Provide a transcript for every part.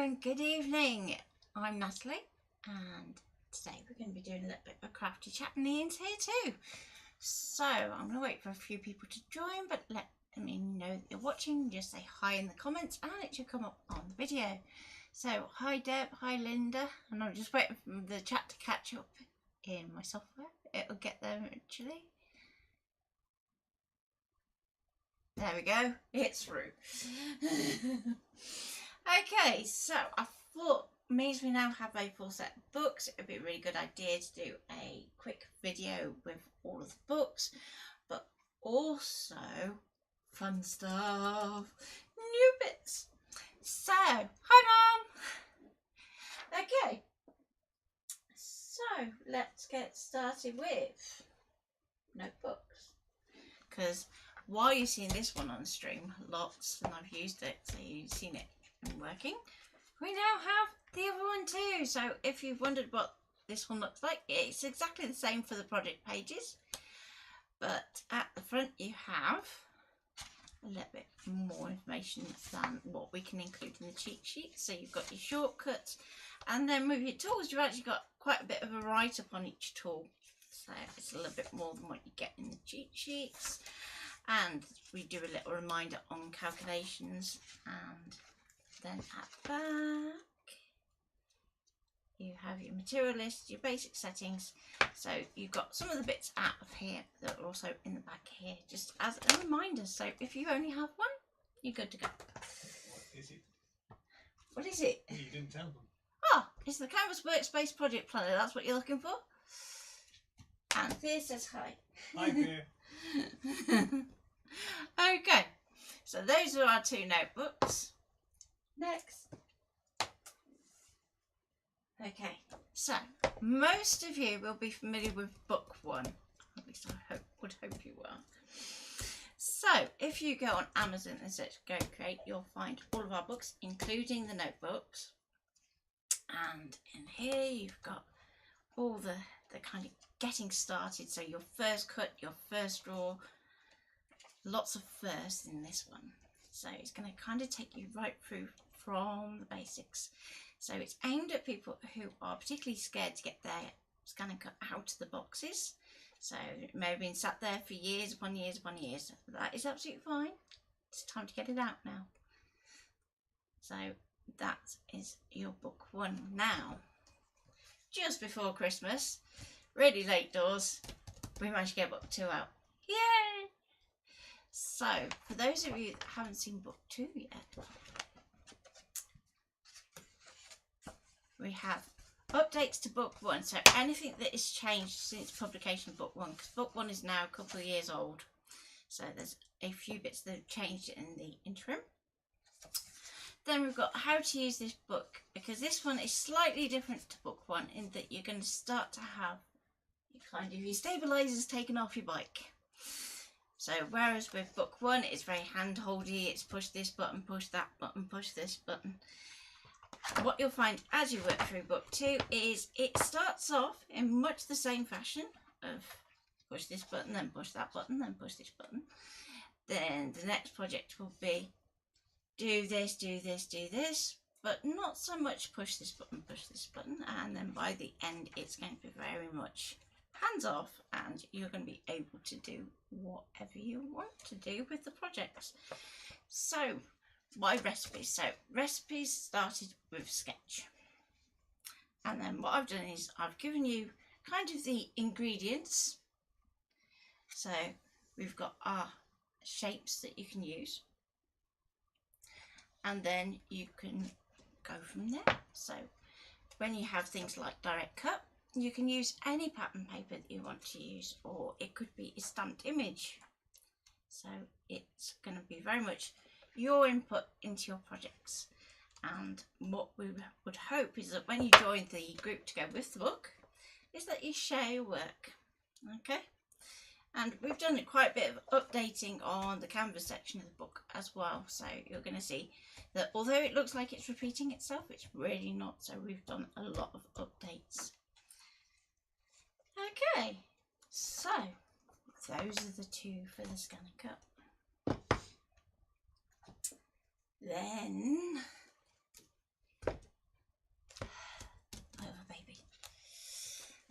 and good evening. I'm Natalie and today we're going to be doing a little bit of a crafty chat and Ian's here too. So I'm going to wait for a few people to join, but let me know that you're watching. Just say hi in the comments and it should come up on the video. So hi Deb, hi Linda, and I'm just waiting for the chat to catch up in my software. It'll get there eventually. There we go, it's through. Okay, so I thought, means we now have a full set of books, it would be a really good idea to do a quick video with all of the books, but also fun stuff, new bits. So, hi Mum! Okay, so let's get started with notebooks, because while you're seeing this one on stream lots, and I've used it, so you've seen it and working, we now have the other one too. So if you've wondered what this one looks like, it's exactly the same for the project pages, but at the front you have a little bit more information than what we can include in the cheat sheet. So you've got your shortcuts, and then with your tools you've actually got quite a bit of a write-up on each tool, so it's a little bit more than what you get in the cheat sheets. And we do a little reminder on calculations, and then at the back you have your material list, your basic settings. So you've got some of the bits out of here that are also in the back here, just as a reminder. So if you only have one, you're good to go. What is it? What is it? You didn't tell them. Oh, it's the Canvas Workspace Project Planner. That's what you're looking for. And Thea says hi. Hi there. Okay, so those are our two notebooks. Next. Okay, so most of you will be familiar with book one. At least I would hope you are. So if you go on Amazon and search Go Create, you'll find all of our books, including the notebooks. And in here you've got all the kind of getting started. So your first cut, your first draw. Lots of firsts in this one, so it's going to kind of take you right through from the basics. So it's aimed at people who are particularly scared to get their scanner cut out of the boxes. So it may have been sat there for years upon years upon years. That is absolutely fine. It's time to get it out now. So that is your book one. Now, just before Christmas, really late doors, we managed to get book two out. Yay! So, for those of you that haven't seen book two yet, we have updates to book one. So anything that is changed since publication of book one, because book one is now a couple of years old. So there's a few bits that have changed in the interim. Then we've got how to use this book, because this one is slightly different to book one in that you're going to start to have your stabilizers taken off your bike. So whereas with book one it's very hand-holdy, it's push this button, push that button, push this button. What you'll find as you work through book two is it starts off in much the same fashion of push this button, then push that button, then push this button. Then the next project will be do this, do this, do this, but not so much push this button, and then by the end it's going to be very much hands off, and you're going to be able to do whatever you want to do with the projects. So my recipes. So recipes started with sketch, and then what I've done is I've given you kind of the ingredients. So we've got our shapes that you can use, and then you can go from there. So when you have things like direct cut, you can use any pattern paper that you want to use, or it could be a stamped image. So it's going to be very much your input into your projects. And what we would hope is that when you join the group to go with the book, is that you share your work. Okay? And we've done quite a bit of updating on the canvas section of the book as well. So you're going to see that although it looks like it's repeating itself, it's really not. So we've done a lot of updates. Okay, so those are the two for the scanner cut. Then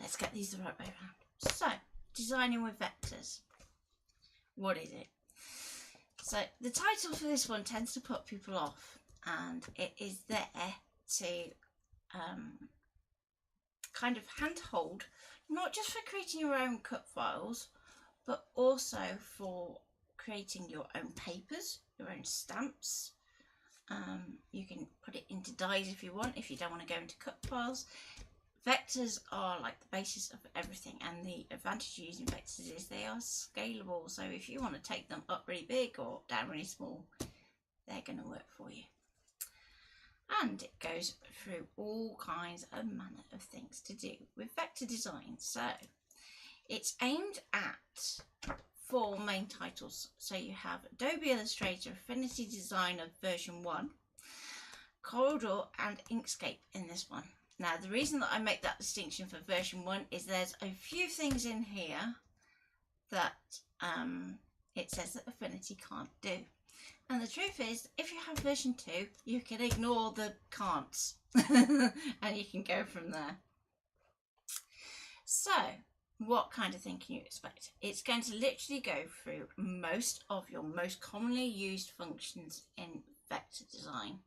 let's get these the right way around. So, designing with vectors. What is it? So, the title for this one tends to put people off, and it is there to kind of handhold, not just for creating your own cut files, but also for creating your own papers, your own stamps. You can put it into dies if you want, if you don't want to go into cut files. Vectors are like the basis of everything, and the advantage of using vectors is they are scalable. So if you want to take them up really big or down really small, they're going to work for you. And it goes through all kinds of manner of things to do with vector design. So it's aimed at 4 main titles. So you have Adobe Illustrator, Affinity Designer version 1, CorelDRAW and Inkscape in this one. Now the reason that I make that distinction for version 1 is there's a few things in here that it says that Affinity can't do. And the truth is, if you have version 2, you can ignore the can'ts and you can go from there. So, what kind of thing can you expect? It's going to literally go through most of your most commonly used functions in vector design.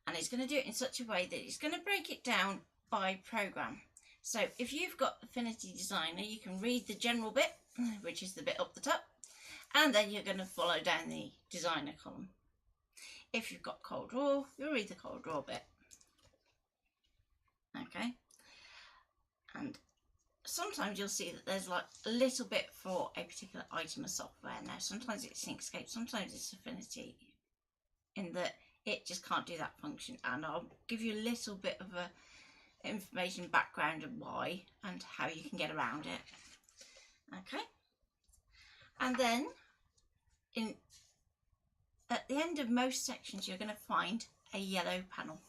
And it's going to do it in such a way that it's going to break it down by program. So, if you've got Affinity Designer, you can read the general bit, which is the bit up the top. And then you're going to follow down the designer column. If you've got CorelDRAW, you'll read the CorelDRAW bit. Okay. And sometimes you'll see that there's like a little bit for a particular item of software. Now, sometimes it's Inkscape, sometimes it's Affinity, in that it just can't do that function. And I'll give you a little bit of a information background of why and how you can get around it. Okay. And then at the end of most sections, you're going to find a yellow panel,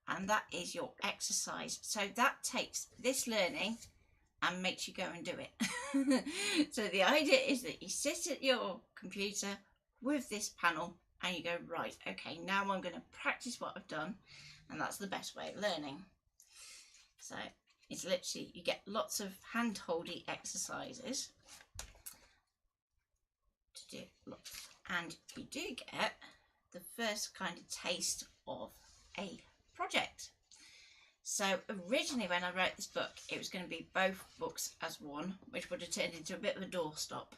and that is your exercise. So that takes this learning and makes you go and do it. So the idea is that you sit at your computer with this panel and you go, right, okay, now I'm going to practice what I've done, and that's the best way of learning. So it's literally, you get lots of hand-holdy exercises to do lots, and you do get the first kind of taste of a project. So originally when I wrote this book, it was going to be both books as one, which would have turned into a bit of a doorstop.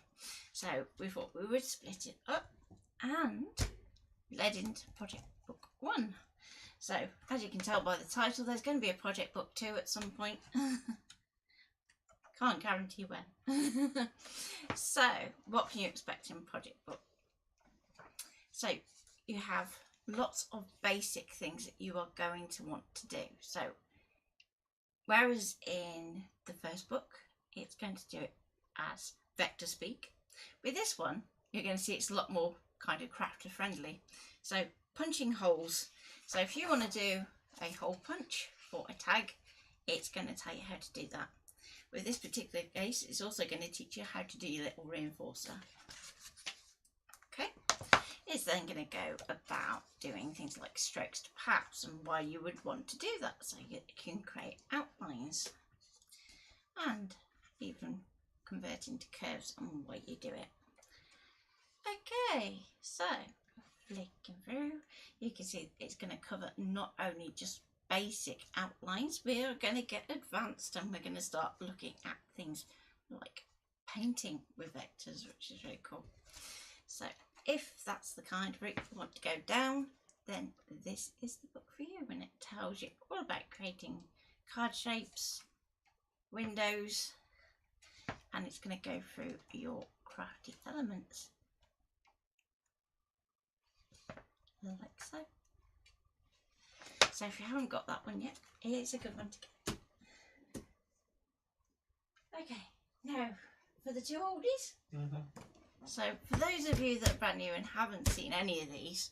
So we thought we would split it up, and led into project book 1. So as you can tell by the title, there's going to be a project book 2 at some point. Can't guarantee when. So, what can you expect in project book? So, you have lots of basic things that you are going to want to do. So, whereas in the first book, it's going to do it as vector speak. With this one, you're going to see it's a lot more kind of crafter friendly. So, punching holes. So, if you want to do a hole punch for a tag, it's going to tell you how to do that. With this particular case, it's also going to teach you how to do your little reinforcer. Okay, it's then going to go about doing things like strokes to paths and why you would want to do that, so you can create outlines and even convert into curves and why you do it. Okay, so flicking through, you can see it's going to cover not only just basic outlines, we are going to get advanced and we're going to start looking at things like painting with vectors, which is really cool. So if that's the kind of route you want to go down, then this is the book for you, and it tells you all about creating card shapes, windows, and it's going to go through your crafty elements like so. So if you haven't got that one yet, it's a good one to get. Okay, now for the 2 oldies. So for those of you that are brand new and haven't seen any of these,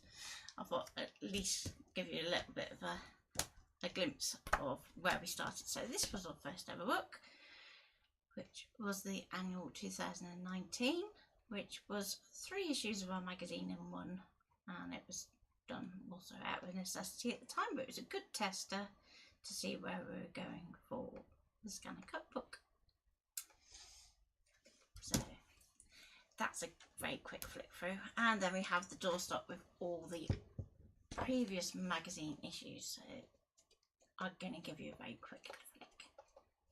I thought at least give you a little bit of a glimpse of where we started. So this was our first ever book, which was the annual 2019, which was 3 issues of our magazine in one, and it was done also out of necessity at the time, but it was a good tester to see where we were going forward the Scan and Cut book. So that's a very quick flick through, and then we have the doorstop with all the previous magazine issues. So I'm going to give you a very quick flick,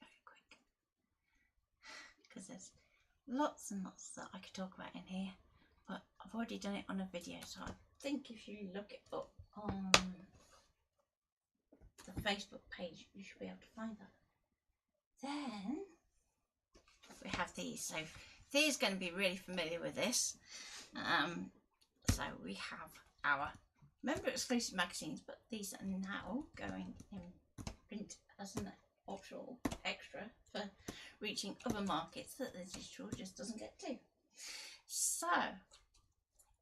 very quick, because there's lots and lots that I could talk about in here, but I've already done it on a video, so I think if you look it up on the Facebook page, you should be able to find that. Then we have these. So Thea's going to be really familiar with this. So we have our member exclusive magazines, but these are now going in print as an optional extra for reaching other markets that the digital just doesn't get to. So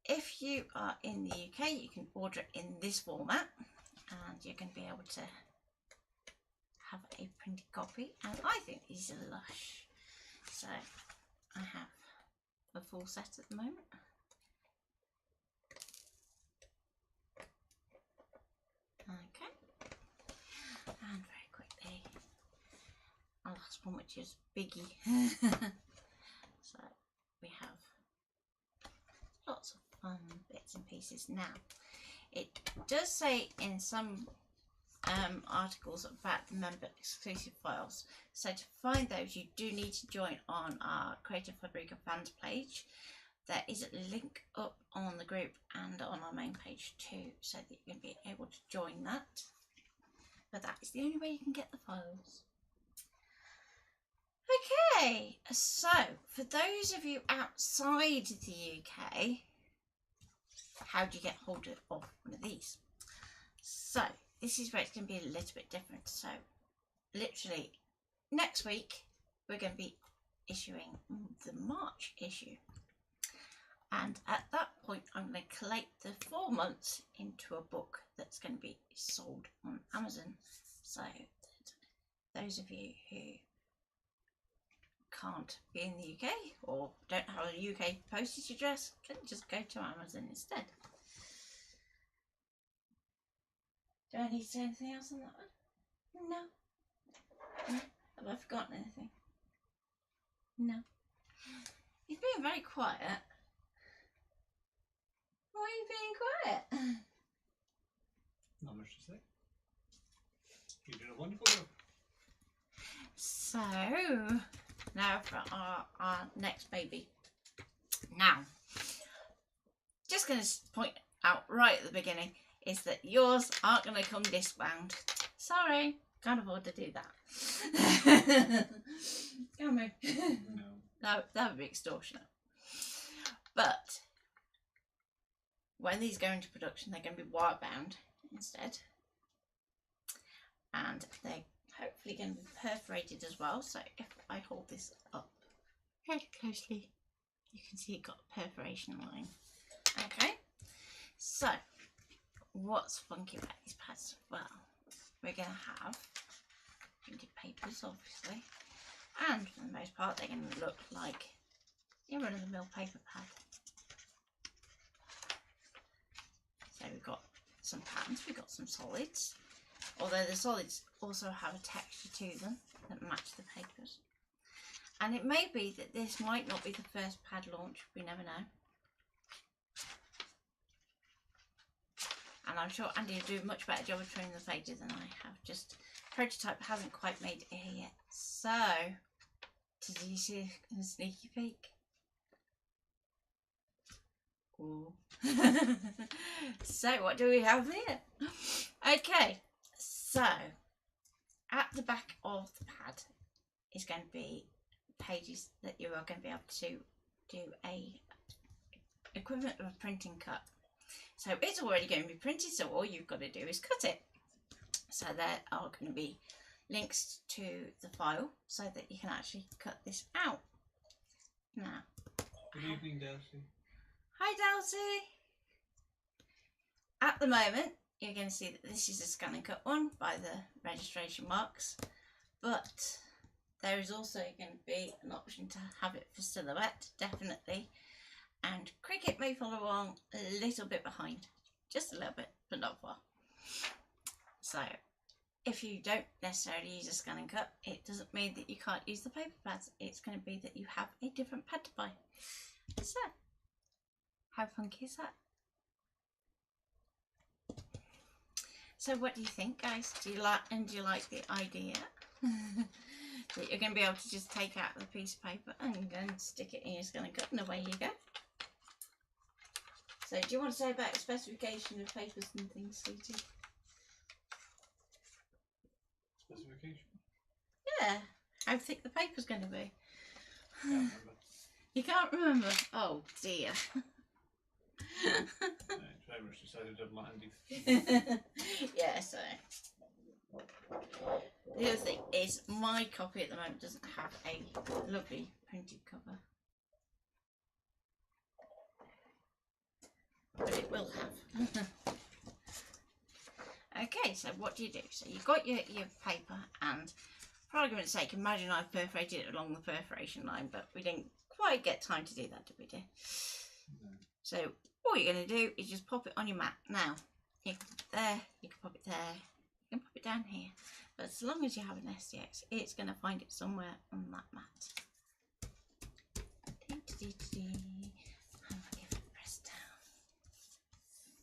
if you are in the UK, you can order it in this format, and you're going to be able to have a printed copy, and I think these are lush. So I have a full set at the moment. Okay, and very quickly our last one, which is Biggie. So we have lots of fun bits and pieces. Now it does say in some articles about the member exclusive files, so to find those you do need to join on our Creative Fabrica fans page. There is a link up on the group and on our main page too, so that you're going to be able to join that, but that is the only way you can get the files. Okay, so for those of you outside the UK, how do you get hold of one of these? So this is where it's going to be a little bit different. So literally next week we're going to be issuing the March issue, and at that point I'm going to collate the 4 months into a book that's going to be sold on Amazon, so that those of you who can't be in the UK or don't have a UK postage address can just go to Amazon instead. Do I need to say anything else on that one? No. Have I forgotten anything? No. You've been very quiet. Why are you being quiet? Not much to say. You did a wonderful job. So, now for our next baby. Now, just going to point out right at the beginning is that yours aren't going to come disc bound. Sorry, can't afford to do that. Can we? No. That would be extortionate. But when these go into production, they're going to be wire bound instead, and they're hopefully going to be perforated as well. So if I hold this up very closely, you can see it got a perforation line. Okay, so what's funky about these pads? Well, we're going to have printed papers, obviously, and for the most part they're going to look like your run-of-the-mill paper pad. So we've got some patterns, we've got some solids, although the solids also have a texture to them that match the papers. And it may be that this might not be the first pad launch, we never know. And I'm sure Andy will do a much better job of trimming the pages than I have. Just prototype hasn't quite made it here yet. So, did you see a sneaky peek? Ooh. So what do we have here? Okay, so at the back of the pad is going to be pages that you are going to be able to do a equivalent of a printing cut. So it's already going to be printed, so all you've got to do is cut it. So there are going to be links to the file so that you can actually cut this out. Now, Good evening, Darcy. hi Delty! At the moment, you're going to see that this is a scan and cut one by the registration marks, but there is also going to be an option to have it for silhouette, definitely, and Cricket may follow along a little bit behind, just a little bit, but not far. So if you don't necessarily use a scan and cut, it doesn't mean that you can't use the paper pads. It's going to be that you have a different pad to buy. So, how funky is that? So what do you think, guys? Do you like the idea that you're going to be able to just take out the piece of paper and then stick it in your scan and cut, and away you go? So do you want to say about specification of papers and things, sweetie? Specification? Yeah, how thick the paper's going to be. Can't remember. You can't remember? Oh dear. It's very much decided on my handy. Yeah, so the other thing is my copy at the moment doesn't have a lovely printed cover, but it will have. Okay, so what do? So you've got your paper, and for argument's sake, imagine I've perforated it along the perforation line, but we didn't quite get time to do that, did we, dear? No. So all you're going to do is just pop it on your mat. Now, you can pop it there, you can pop it there, you can pop it down here. But as long as you have an SDX, it's going to find it somewhere on that mat. And I'll give it a press down.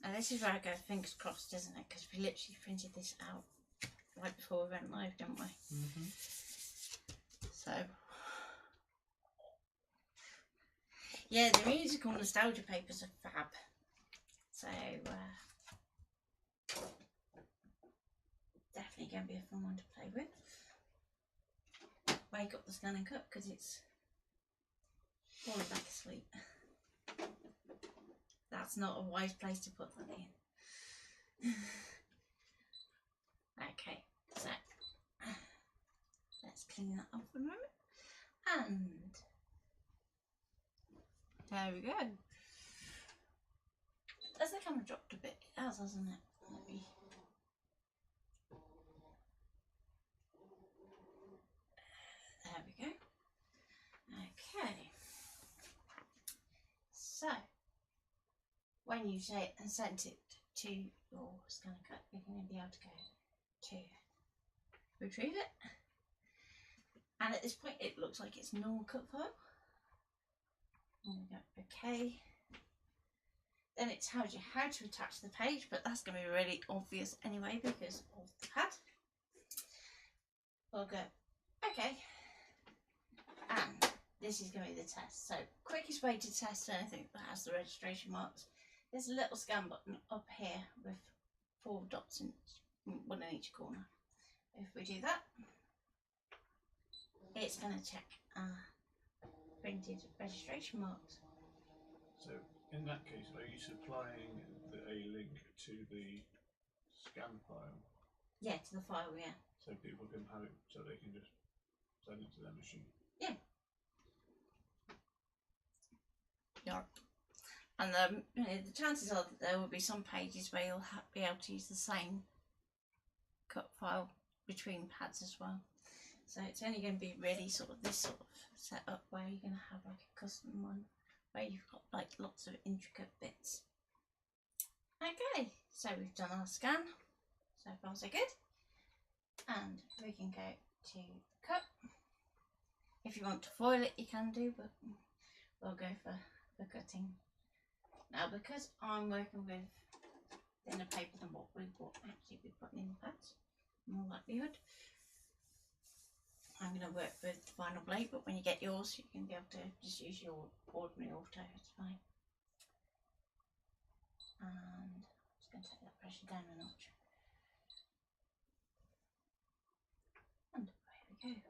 Now this is where I go fingers crossed, isn't it? Because we literally printed this out right before we went live, didn't we? Mm-hmm. So, yeah, the musical nostalgia papers are fab. So, definitely going to be a fun one to play with. Wake up the scan and cut because it's falling back asleep. That's not a wise place to put that in. Okay, so let's clean that up for a moment. And there we go. Has the camera dropped a bit? It has, hasn't it? Let me... There we go. Okay. So, when you say and send it to your scan and cut, you're going to be able to go to retrieve it. And at this point, it looks like it's normal cut file. And we go OK. Then it tells you how to attach the page, but that's going to be really obvious anyway because of the pad. We'll go OK. And this is going to be the test. So, quickest way to test anything that has the registration marks. There's a little scan button up here with 4 dots in one in each corner. If we do that, it's going to check printed registration marks. So, in that case, are you supplying a link to the scan file? Yeah, to the file, yeah. So people can have it, so they can just send it to their machine? Yeah. Yeah. And the chances are that there will be some pages where you'll be able to use the same cut file between pads as well. So it's only going to be really sort of this sort of setup where you're going to have like a custom one where you've got like lots of intricate bits. Okay, so we've done our scan. So far so good. And we can go to cut. If you want to foil it, you can do, but we'll go for cutting. Now, because I'm working with thinner paper than what we will actually be putting in the pads, more likelihood, I'm going to work with vinyl blade, but when you get yours, you can be able to just use your ordinary auto, it's fine. And I'm just going to take that pressure down a notch. And away we go.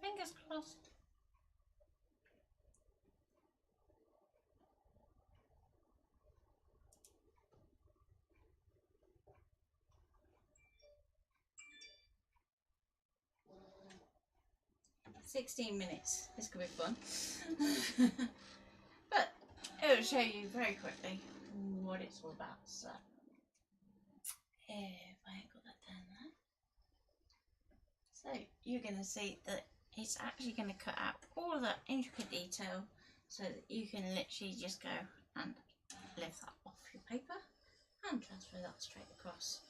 Fingers crossed. "16 minutes. This could be fun." But it will show you very quickly what it's all about. So, if I ain't got that down there. So, you're going to see that it's actually going to cut out all of that intricate detail so that you can literally just go and lift that off your paper and transfer that straight across.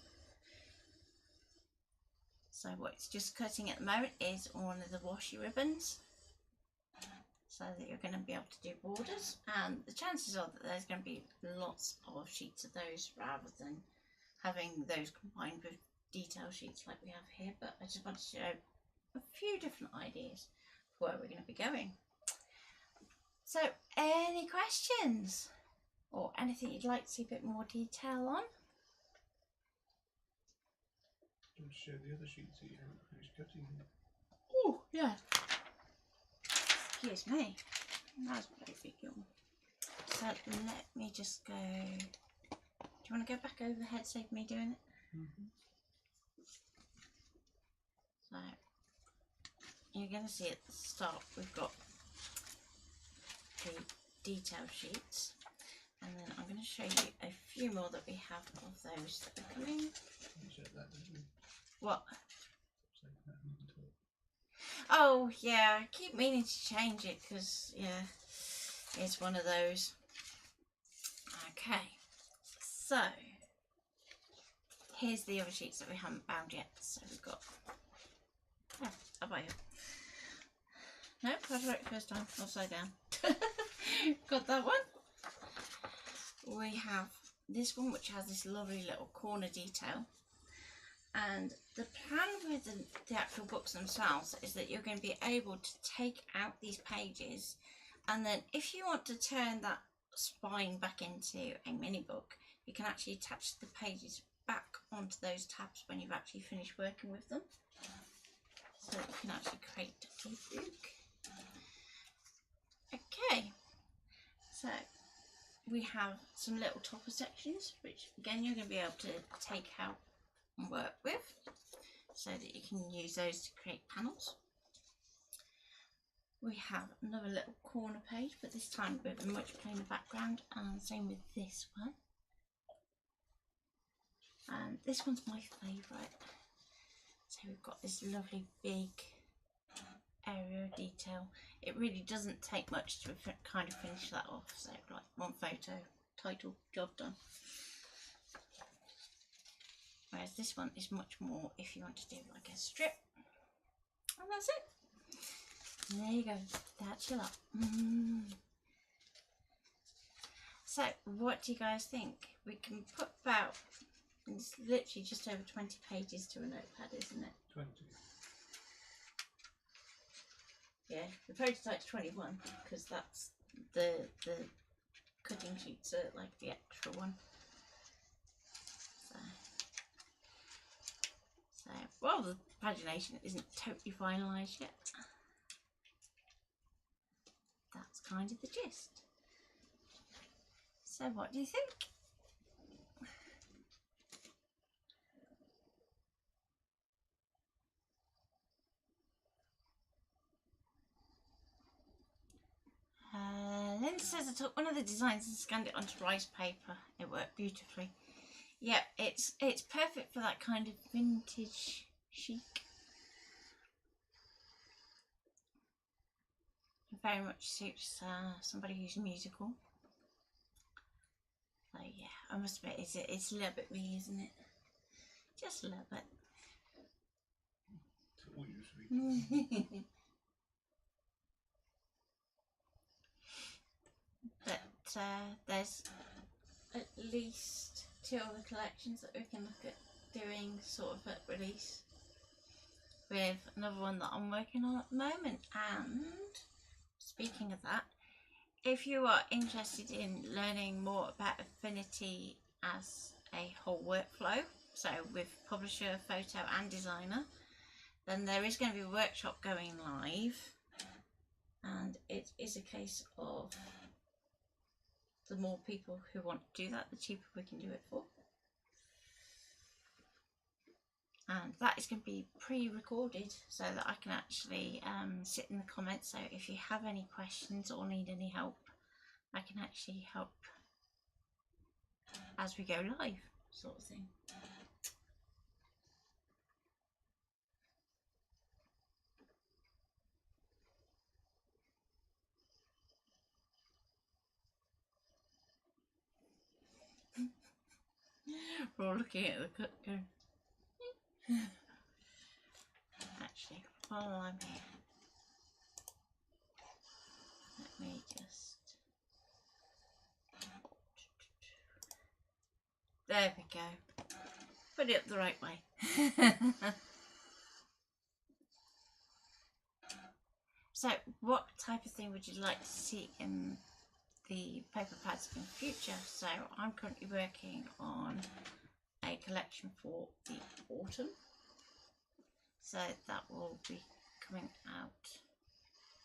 So what it's just cutting at the moment is one of the washi ribbons, so that you're going to be able to do borders, and the chances are that there's going to be lots of sheets of those rather than having those combined with detail sheets like we have here. But I just wanted to show a few different ideas for where we're going to be going. So any questions or anything you'd like to see a bit more detail on? Do you want to show the other sheets that you haven't finished cutting? Oh yeah. Excuse me, that's very big yawn. So let me just go. Do you want to go back overhead, save me doing it? So you're going to see at the start we've got the detail sheets, and then I'm going to show you a few more that we have of those that are coming. You said that, didn't you? What? Say that on top. Oh yeah, I keep meaning to change it because yeah, it's one of those. Okay, so here's the other sheets that we haven't bound yet. So we've got, oh, how about you? Nope, I wrote it first time, upside down. Got that one. We have this one which has this lovely little corner detail. And the plan with the actual books themselves is that you're going to be able to take out these pages, and then if you want to turn that spine back into a mini book, you can actually attach the pages back onto those tabs when you've actually finished working with them. So you can actually create a book. Okay, so we have some little topper sections which again you're going to be able to take out and work with, so that you can use those to create panels. We have another little corner page, but this time with a much plainer background, and same with this one. And this one's my favourite. So we've got this lovely big area of detail. It really doesn't take much to kind of finish that off. So like one photo, title, job done. Whereas this one is much more if you want to do like a strip. And that's it. And there you go. That's your lot. So what do you guys think? We can put about, it's literally just over 20 pages to a notepad, isn't it? 20. Yeah, the prototype's 21 because that's the cutting sheets are like the extra one. So well, the pagination isn't totally finalised yet. That's kind of the gist. So what do you think? Linda says I took one of the designs and scanned it onto rice paper. It worked beautifully. Yeah, it's perfect for that kind of vintage chic. It very much suits somebody who's musical. So yeah, I must admit it's a little bit me, isn't it? Just a little bit. It's all usually. But there's at least 2 other collections that we can look at doing sort of at release, with another one that I'm working on at the moment. And speaking of that, if you are interested in learning more about Affinity as a whole workflow, so with publisher, photo and designer, then there is going to be a workshop going live, and it is a case of the more people who want to do that, the cheaper we can do it for. And that is going to be pre-recorded so that I can actually sit in the comments. So if you have any questions or need any help, I can actually help as we go live, sort of thing. We're all looking at the cook going, actually, while I'm here, let me just, there we go, put it up the right way. So what type of thing would you like to see in the paper pads in future? So I'm currently working on a collection for the autumn, so that will be coming out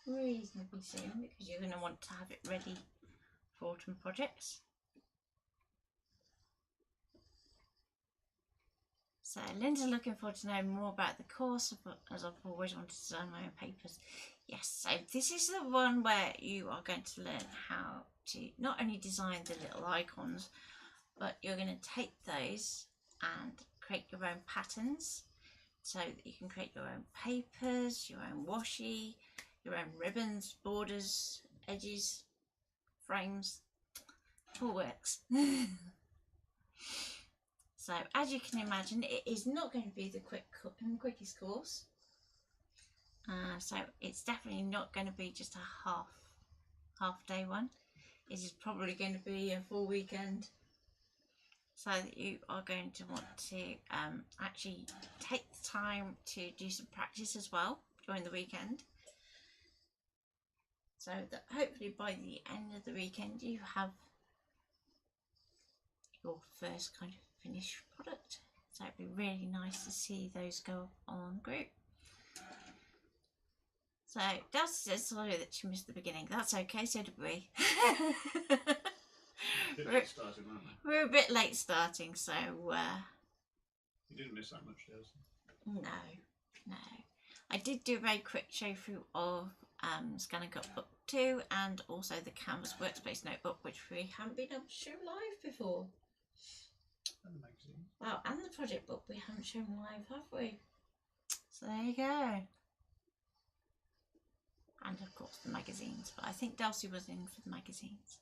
reasonably soon because you're going to want to have it ready for autumn projects. So Linda's looking forward to know more about the course, as I've always wanted to design my own papers. Yes, so this is the one where you are going to learn how to not only design the little icons, but you're going to take those and create your own patterns so that you can create your own papers, your own washi, your own ribbons, borders, edges, frames, all works. So as you can imagine, it is not going to be the quickest course. So it's definitely not going to be just a half day one. It is probably going to be a full weekend. So that you are going to want to actually take the time to do some practice as well during the weekend. So that hopefully by the end of the weekend you have your first kind of finished product. So it'd be really nice to see those go up on the group. So Darcy says sorry that she missed the beginning. That's okay, so did we. We're a bit late starting, so you didn't miss that much, Darcy. No. I did do a very quick show through of Scan and Cut Book 2 and also the Canvas Workspace Notebook, which we haven't been able to show live before. And the magazine. Well, and the project book we haven't shown live, have we? So there you go. And of course the magazines, but I think Darcy was in for the magazines.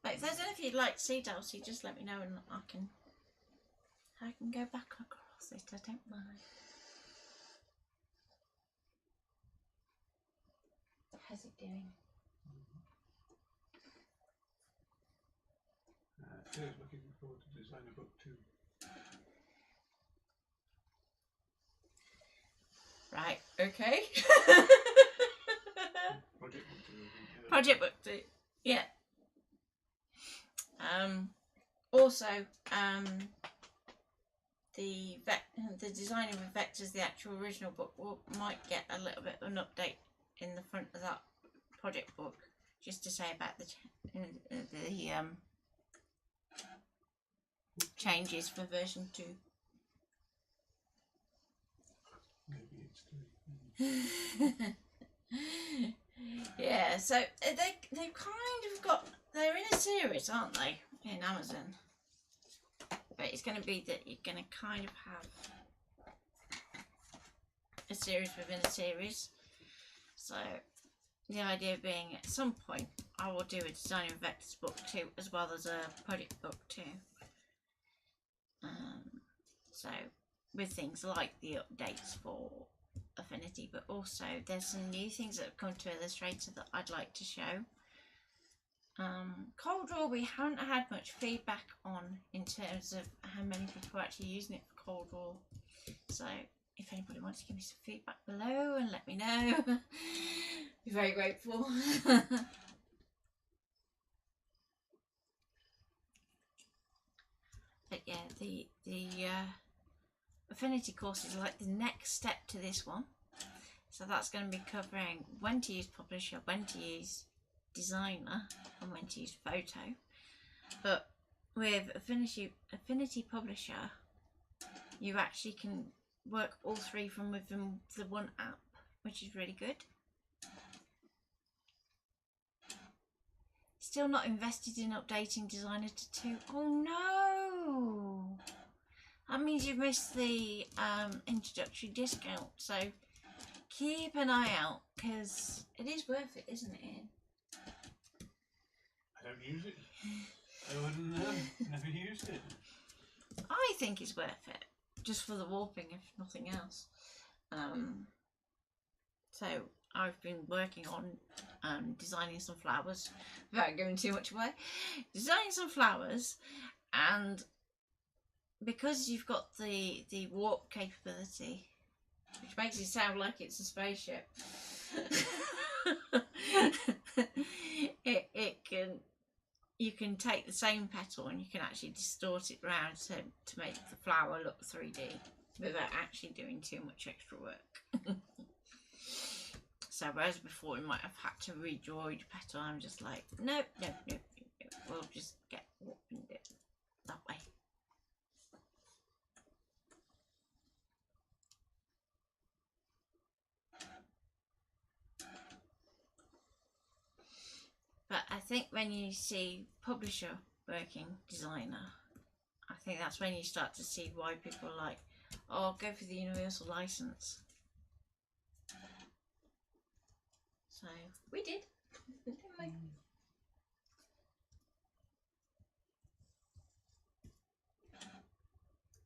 But if there's anything you'd like to see, Darcy, just let me know and I can go back across it, I don't mind. How's it doing? Phil's looking forward to designing book 2. Right, okay. Project book 2, I think. Yeah. Project book 2, yeah. Also, the designing with vectors, the actual original book, might get a little bit of an update in the front of that project book, just to say about the changes for version 2. Maybe it's 3. Yeah, so they've kind of got, they're in a series, aren't they, in Amazon? But it's going to be that you're going to kind of have a series within a series. So the idea being at some point I will do a Designing with Vectors book 2 as well as a project book 2. So with things like the updates for Affinity, but also there's some new things that have come to Illustrator that I'd like to show. Cold Draw we haven't had much feedback on in terms of how many people are actually using it for Cold Draw. So if anybody wants to give me some feedback below and let me know, be very grateful. But yeah, the Affinity course is like the next step to this one. So that's going to be covering when to use Publisher, when to use Designer, and when to use Photo. But with Affinity Publisher, you actually can work all three from within the one app, which is really good. Still not invested in updating Designer to 2. Oh no! That means you've missed the introductory discount. So keep an eye out because it is worth it, isn't it, Ian? I don't use it. I wouldn't know. Never used it. I think it's worth it, just for the warping, if nothing else. So I've been working on designing some flowers, without giving too much away. Designing some flowers, and because you've got the warp capability, which makes it sound like it's a spaceship, you can take the same petal and you can actually distort it round to make the flower look 3D without actually doing too much extra work. So whereas before we might have had to redraw each petal, I'm just like, no, we'll just get warp and do it that way. But I think when you see publisher working designer, I think that's when you start to see why people are like, oh, go for the universal license. So we did, didn't we?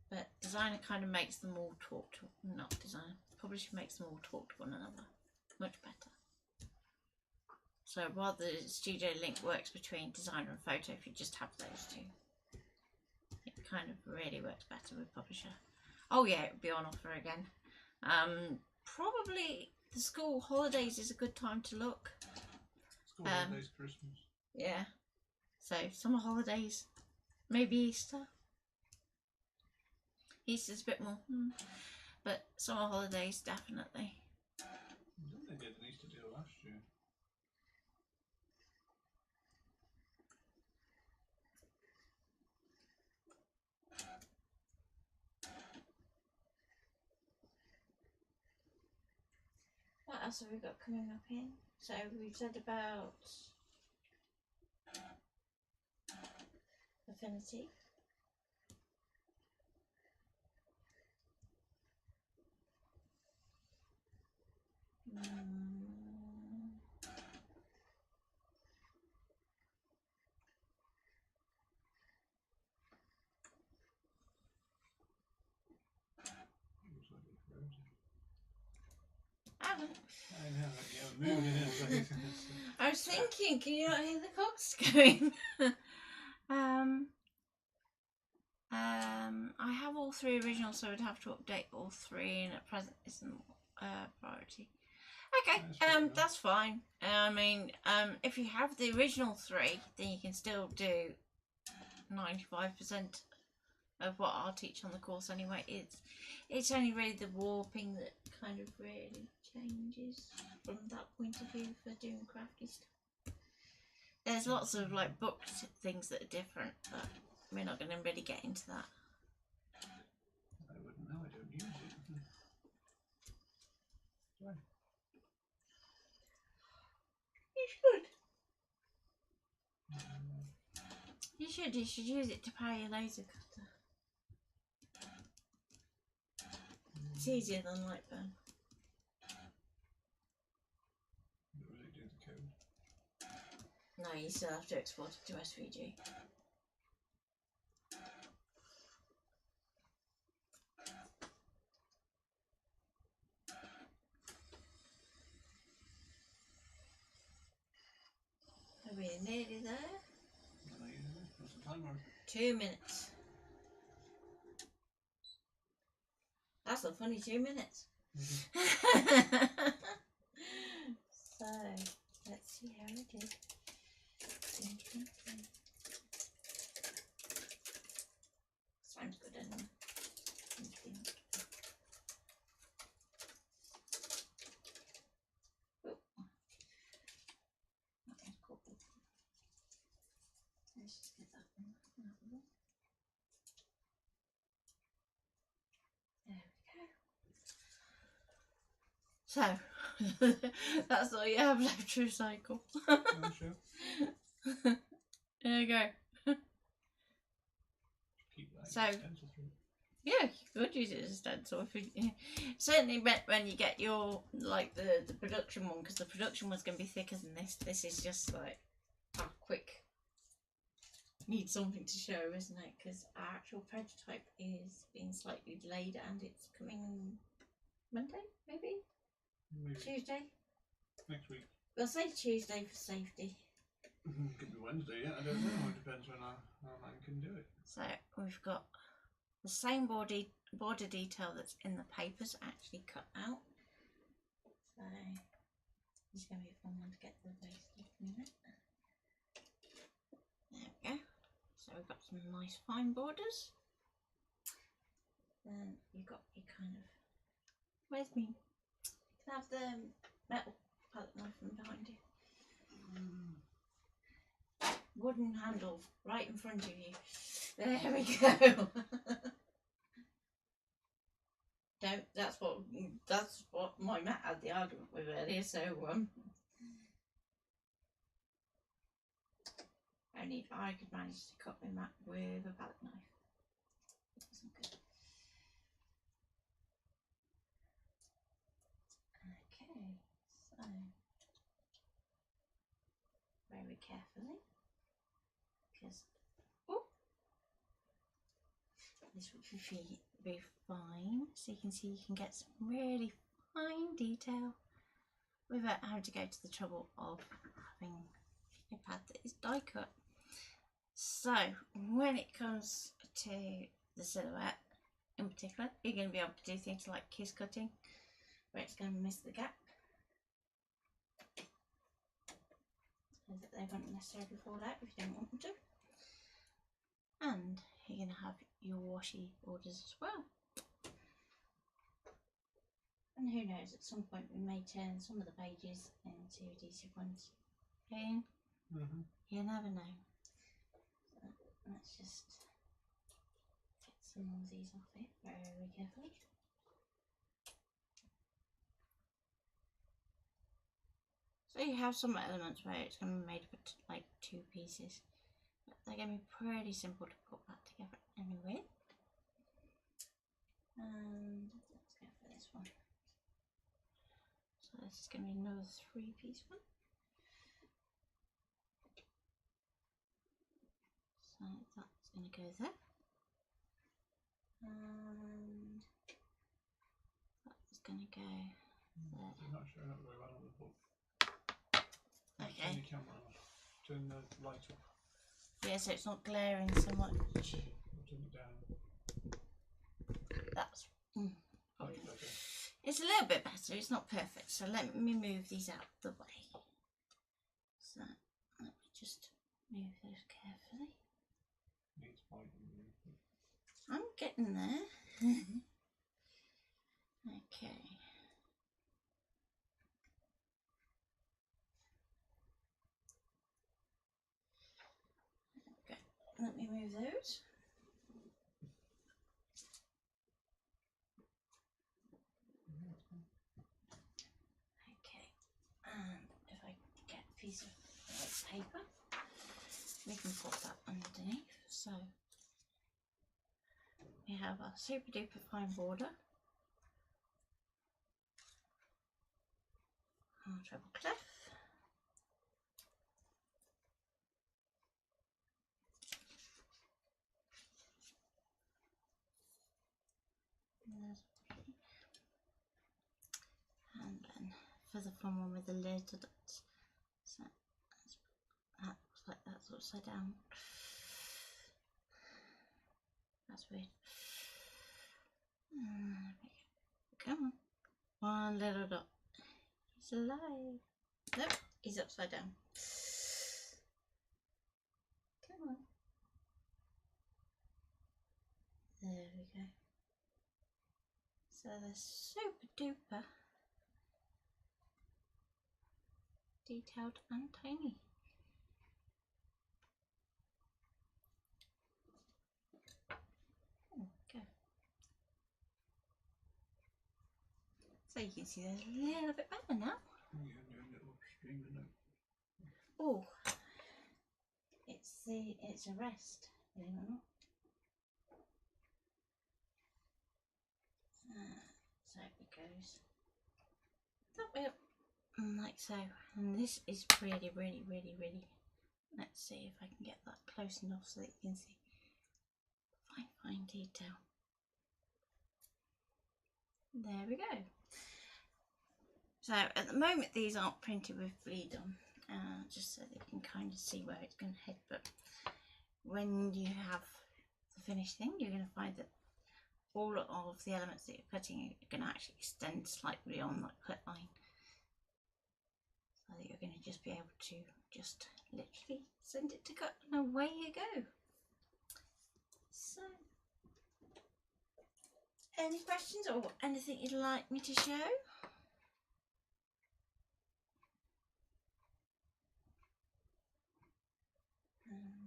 But designer kind of makes them all talk to, not designer, publisher makes them all talk to one another much better. So while the studio link works between designer and photo, if you just have those two, it kind of really works better with publisher. Oh yeah, it would be on offer again. Probably the school holidays is a good time to look. School holidays, Christmas. Yeah. So summer holidays, maybe Easter. Easter's a bit more, but summer holidays definitely. Didn't they get an Easter deal last year? What else have we got coming up in? So we've said about affinity. I know, yeah, moving in. I was thinking, can you not hear the cogs going? I have all three originals, so I'd have to update all three, and at present isn't priority. Okay, that's fine. I mean, if you have the original three, then you can still do 95% of what I'll teach on the course anyway. It's only really the warping that kind of really changes from that point of view for doing crafty stuff. There's lots of like booked things that are different, but we're not going to really get into that. I wouldn't know, I don't use it. Do I? You should. You should use it to power your laser cutter. It's easier than Lightburn. Don't really do the code. No, you still have to export it to SVG. Are we nearly there? What's the timer? 2 minutes. That's a funny 2 minutes. So, let's see how it is. Sounds good, doesn't it? Oh. Let's just get that one. There we go. So, that's all you have left to recycle. Oh, sure. There you go. Keep that So, stencil through. yeah, you could use it as a stencil. If you, certainly when you get your, like, the production one, because the production one's going to be thicker than this. This is just like a quick need something to show, isn't it? Because our actual prototype is being slightly delayed and it's coming Monday, maybe? Tuesday? Next week. We'll say Tuesday for safety. Could be Wednesday, yeah, I don't know. It depends when our man can do it. So we've got the same border detail that's in the papers actually cut out. So it's going to be a fun one to get the base stuff in it. There we go. So we've got some nice fine borders. Then you've got your kind of, where's me? You can have the metal palette knife from behind you. Wooden handle right in front of you. There we go. That's what my Matt had the argument with earlier, so only if I could manage to cut my Matt with a palette knife. That wasn't good. Okay, so very carefully, because this will be fine, so you can see you can get some really fine detail without having to go to the trouble of having a pad that is die cut. So when it comes to the silhouette in particular, you're going to be able to do things like kiss cutting, where it's going to miss the gap so that they won't necessarily fall out if you don't want them to. And you're going to have your washi borders as well. And who knows, at some point we may turn some of the pages into adhesive ones. Ian? You never know. So let's just get some of these off it very carefully. So you have some elements where it's going to be made up of like 2 pieces. They're going to be pretty simple to put back together anyway. And let's go for this one. So this is going to be another 3-piece one. So that's going to go there. And that's going to go there. You're not showing up very well on the book. Okay. Turn your camera off. Turn the light off. Yeah, so it's not glaring so much. Turn it down. That's Okay. it's a little bit better. It's not perfect, so let me move these out the way. So let me just move those carefully. Needs whitening. I'm getting there. Okay. Okay. Let me move those. Okay. And if I get a piece of paper, we can put that underneath. So we have a super duper fine border, our treble clef, and then for the fun one with the lid, so that looks like that's upside down. That's weird. Come on. One little dot. He's alive. Nope, he's upside down. Come on. There we go. So they're super duper detailed and tiny. So you can see they're a little bit better now. Yeah, do a little stream of note. Oh, it's a rest, believe it or not. So it goes that way up, like so. And this is really Let's see if I can get that close enough so that you can see fine detail. There we go. So at the moment these aren't printed with bleed on, just so that you can kind of see where it's going to head, but when you have the finished thing, you're going to find that all of the elements that you're cutting are going to actually extend slightly on that cut line, so that you're going to just be able to just literally send it to cut and away you go. So, any questions or anything you'd like me to show?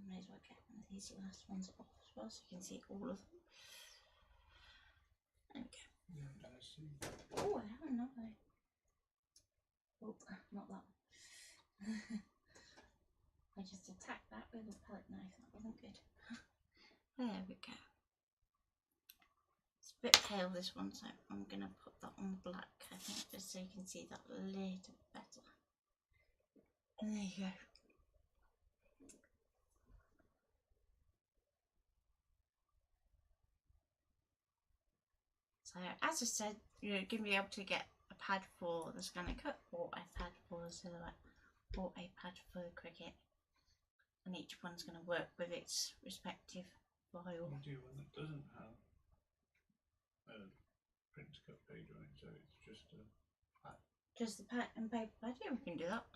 May as well get one of these last ones off as well so you can see all of them. There we go. Yeah, I see. Oh, I haven't, have I? Oh, not that one. I just attacked that with a palette knife. That wasn't good. There we go. It's a bit pale, this one, so I'm going to put that on black, I think, just so you can see that a little better. And there you go. So, as I said, you're going to be able to get a pad for the scan and cut, or a pad for the silhouette, or a pad for the Cricut, and each one's going to work with its respective file. You do one that doesn't have a print to cut page on it, so it's just a pad. Just the pad and paper pad. Yeah, we can do that.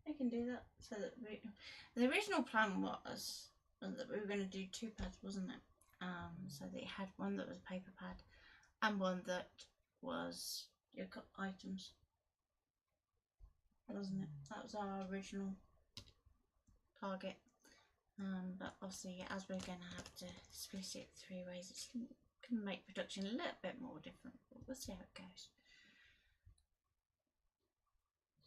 I can do that. So that the original plan was that we were going to do two pads, wasn't it? So they had one that was a paper pad and one that was your cut items, wasn't it? That was our original target. But obviously, as we're going to have to split it 3 ways, it's going to make production a little bit more different. But we'll see how it goes.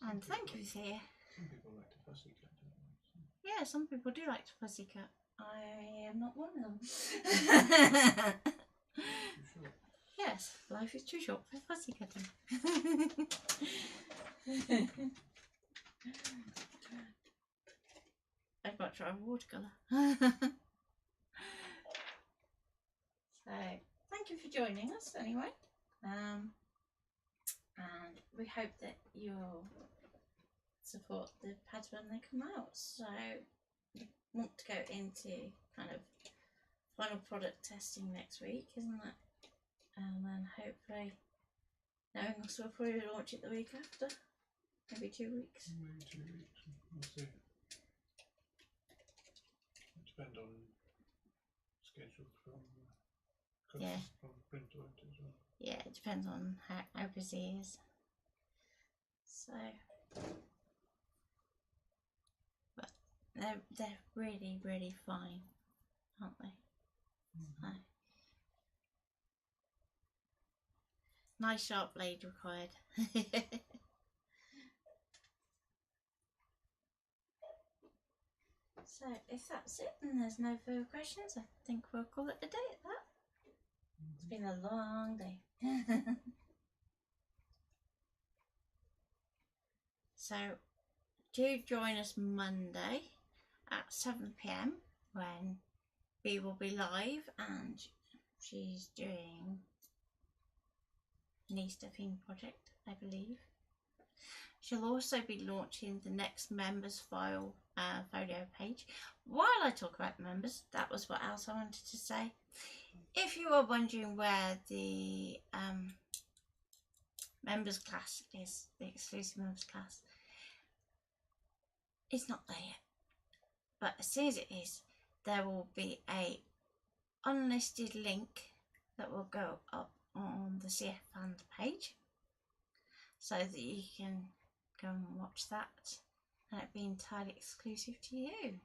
And thank you, Thea. Some people like to fussy cut, don't they? So. Yeah, some people do like to fussy cut. I am not one of them. Too short. Yes, life is too short for fussy cutting. I'd much rather watercolour. So, thank you for joining us anyway. And we hope that you'll support the pads when they come out. So, we want to go into kind of final product testing next week, isn't it? And then hopefully, knowing us, we'll probably launch it the week after. Maybe 2 weeks. Maybe 2 weeks. We'll see. It depends on schedule from from print to it as well. Yeah, it depends on how busy he is. So, but they're really, really fine, aren't they? So, nice sharp blade required. So if that's it and there's no further questions, I think we'll call it a day at that. It's been a long day. So do join us Monday at 7 PM when Bea will be live and she's doing an Easter theme project, I believe. She'll also be launching the next members file folio page. While I talk about members, that was what else I wanted to say. If you are wondering where the members class is, the exclusive members class, it's not there yet. But as soon as it is, there will be a unlisted link that will go up on the CF Fans page, so that you can go and watch that and it be entirely exclusive to you.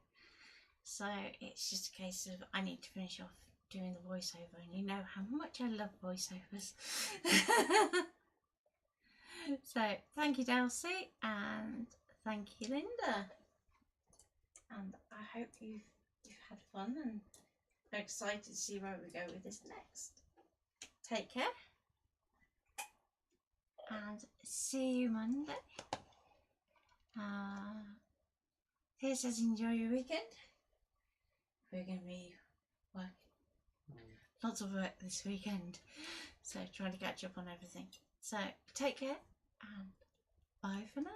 So it's just a case of I need to finish off doing the voiceover, and you know how much I love voiceovers. So thank you, Delcy, and thank you, Linda, and I hope you've had fun and are excited to see where we go with this next. Take care and see you Monday. Here says enjoy your weekend. We're going to be working. Lots of work this weekend. So trying to catch up on everything. So take care and bye for now.